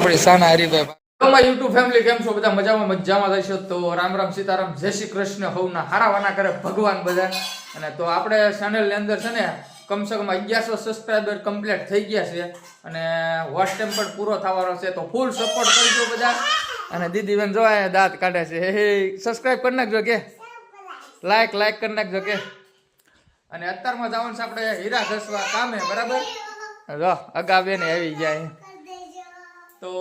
આપણી સાના Haribhai YouTube family કેમ છો બધા મજામાં થશો તો રામ રામ સીતારામ જય શ્રી કૃષ્ણ હવના હારાવાના કરે ભગવાન બધા અને તો આપણે ચેનલ ની અંદર છે ને કમસે કમ 1100 સબસ્ક્રાઇબર કમ્પ્લીટ થઈ ગયા છે અને વોચ ટાઈમ પણ પૂરો થવાનો છે તો ફૂલ સપોર્ટ કરજો બધા અને દીદી બેન જોયા દાંત કાઢે છે હે સબસ્ક્રાઇબ કરી નાખજો કે લાઈક કરી નાખજો કે અને અત્યારમાં જવાનું છે આપણે હીરા ઘસવા કામે બરાબર જો અગા બેન આવી જાય તો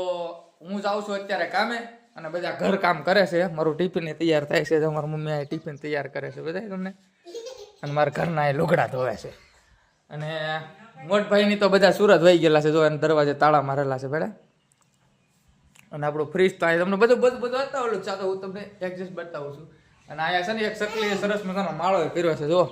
હું જાઉં છું અત્યારે કામે અને બધા ઘર કામ કરે છે મારું ટિફિન તૈયાર થાય છે મારી મમ્મી આ ટિફિન તૈયાર કરે છે બધા તમને અને મારા ઘરના એ લુગડા ધોવે છે અને મોટભાઈની તો બધા સુરત વહી ગયેલા છે જો એને દરવાજે તાળા મારેલા છે બેડા અને આપણું ફ્રીજ તો અહીં તમને બધું બતાવેલું છે તો હું તમને એડજસ્ટ બતાવું છું અને અહીંયા છે ને એક સકલી સરસ મજાનો માળો કર્યો છે જો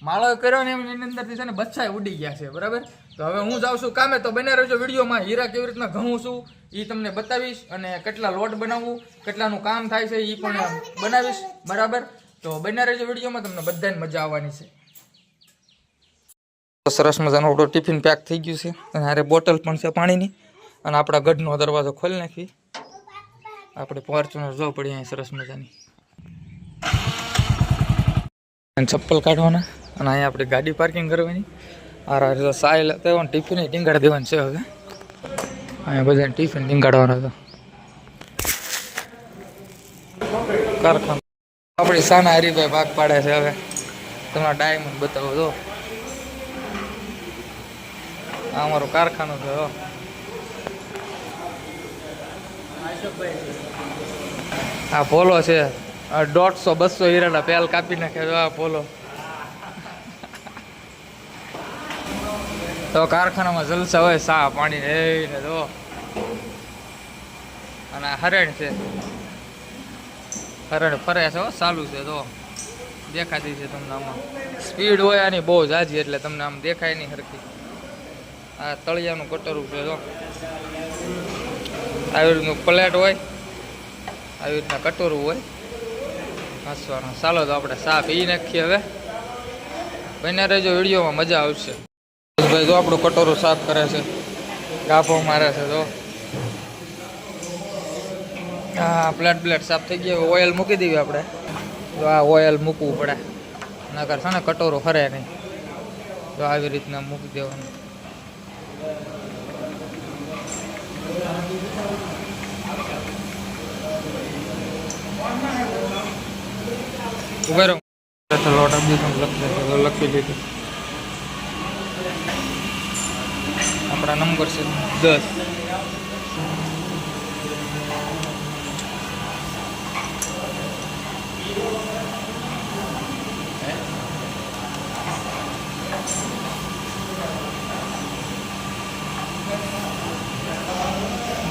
માળો કર્યો ને એની અંદરથી છે ને બચ્ચા ઉડી ગયા છે બરાબર તો હવે હું જાઉં છું કામે તો બને રહેજો વિડીયોમાં હીરા કેવી રીતના ઘઉં છું એ તમને બતાવીશ અને કેટલા લોટ બનાવવું કેટલાનું કામ થાય છે એ પણ બનાવીશ બરાબર તો બને રહેજો વિડીયોમાં તમને બધાને મજા આવવાની છે સરસ મજાનો આપણો ટિફિન પેક થઈ ગયું છે અને હારે બોટલ પણ છે પાણીની અને આપણા ગઢનો દરવાજો ખોલી નાખી આપણે ફોર્ચ્યુનર જોવા પડી અહીં સરસ મજાની અને ચપ્પલ કાઢવાના અને અહીંયા આપણે ગાડી પાર્કિંગ કરવાની આ સાય લેતા ટિફિન ટીંગાડી દેવાનું છે હવે અહીંયા બધાને ટિફિન ટીંગાડવાનો હતો કારખાનું આપણી સાના હરીભાઈ ભાગ પાડે છે હવે તમારા ડાયમંડ બતાવો તો આ અમારું કારખાનું છે આ પોલો છે 150-200 હીરાના પેલ કાપી નાખે આ પોલો તો કારખાનામાં જલસા હોય સા પાણી ને તો અને હરણ છે હરણ ફરે છે ચાલુ છે તો દેખાતી છે તમને આમાં સ્પીડ હોય આની બહુ જાજી એટલે તમને આમ દેખાય નહીં હરખી આ તળિયાનું કટરું છે તો આવી રીતનું પ્લેટ હોય આવી રીતના કટોરું હોય હસવાનું ચાલો તો આપણે સા પી નાખીએ હવે બને રહેજો વિડીયોમાં મજા આવશે ભાઈ જો આપણું કટોરું સાફ કરે છે ગાભો મારે છે તો હા પ્લેટ સાફ થઈ ગયો ઓઇલ મૂકી દેવી આપણે તો આ ઓઇલ મૂકવું પડે નકર છે ને કટોરું ફરે નહીં તો આવી રીતના મૂકી દેવાનું ઉભા રહો લોટ આપી લખી દીધું આપણા નંબર છે 10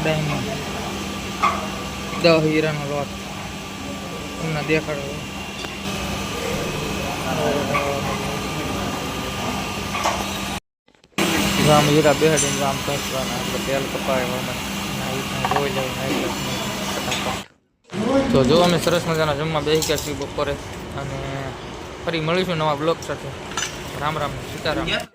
ડાયમંડ 10 હીરાનો લોટ તમને દેખાડો આમ હીરા બેહાડીને આમ ઘસવાના આપણે તેલ કપાવવામાં જોઈ જાય તો જો અમે સરસ મજાના જમવા બેસી ગયા છીએ બપોરે અને ફરી મળીશું નવા બ્લોગ સાથે રામ રામ સીતારામ